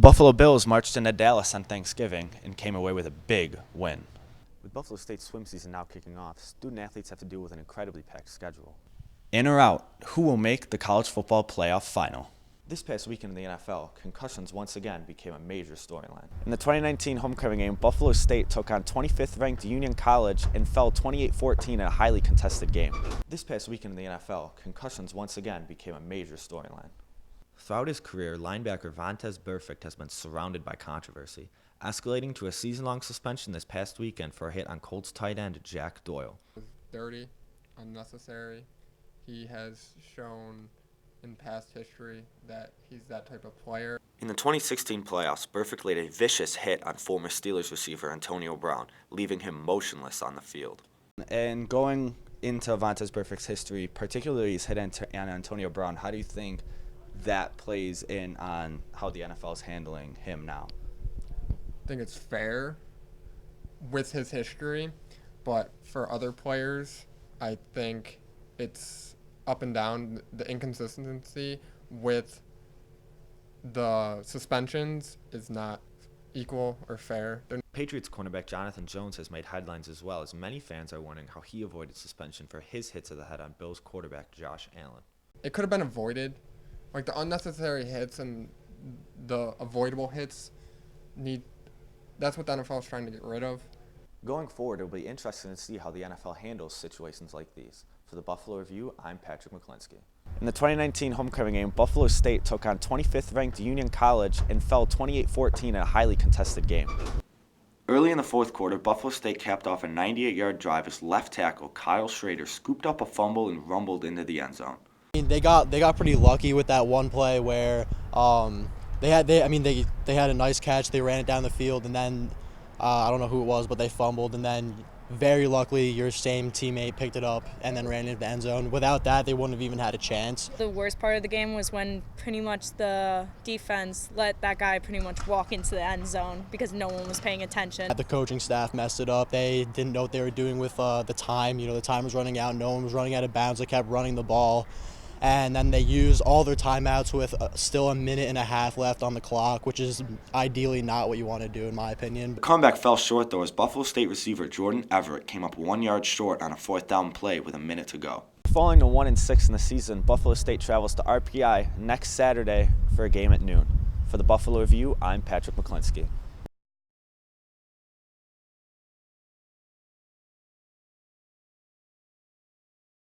The Buffalo Bills marched into Dallas on Thanksgiving and came away with a big win. With Buffalo State's swim season now kicking off, student-athletes have to deal with an incredibly packed schedule. In or out, who will make the college football playoff final? This past weekend in the NFL, concussions once again became a major storyline. In the 2019 homecoming game, Buffalo State took on 25th-ranked Union College and fell 28-14 in a highly contested game. This past weekend in the NFL, concussions once again became a major storyline. Throughout his career, linebacker Vontaze Burfict has been surrounded by controversy, escalating to a season-long suspension this past weekend for a hit on Colts tight end Jack Doyle. Dirty, unnecessary. He has shown in past history that he's that type of player. In the 2016 playoffs, Burfict laid a vicious hit on former Steelers receiver Antonio Brown, leaving him motionless on the field. And going into Vontaze Burfict's history, particularly his hit on Antonio Brown, how do you think that plays in on how the NFL is handling him now? I think it's fair with his history, but for other players, I think it's up and down. The inconsistency with the suspensions is not equal or fair. Patriots cornerback Jonathan Jones has made headlines as well, as many fans are wondering how he avoided suspension for his hit to the head on Bills quarterback Josh Allen. It could have been avoided. Like the unnecessary hits and the avoidable hits that's what the NFL is trying to get rid of. Going forward, it'll be interesting to see how the NFL handles situations like these. For the Buffalo Review, I'm Patrick McClinsky. In the 2019 homecoming game, Buffalo State took on 25th-ranked Union College and fell 28-14 in a highly contested game. Early in the fourth quarter, Buffalo State capped off a 98-yard drive as left tackle Kyle Schrader scooped up a fumble and rumbled into the end zone. They got pretty lucky with that one play where they had a nice catch. They ran it down the field, and then I don't know who it was, but they fumbled, and then very luckily your same teammate picked it up and then ran into the end zone. Without that, they wouldn't have even had a chance. The worst part of the game was when pretty much the defense let that guy pretty much walk into the end zone because no one was paying attention. The coaching staff messed it up. They didn't know what they were doing with the time. The time was running out. No one was running out of bounds. They kept running the ball. And then they used all their timeouts with still a minute and a half left on the clock, which is ideally not what you want to do, in my opinion. The comeback fell short, though, as Buffalo State receiver Jordan Everett came up 1 yard short on a fourth down play with a minute to go. Falling to 1-6 in the season, Buffalo State travels to RPI next Saturday for a game at noon. For the Buffalo Review, I'm Patrick McClinsky.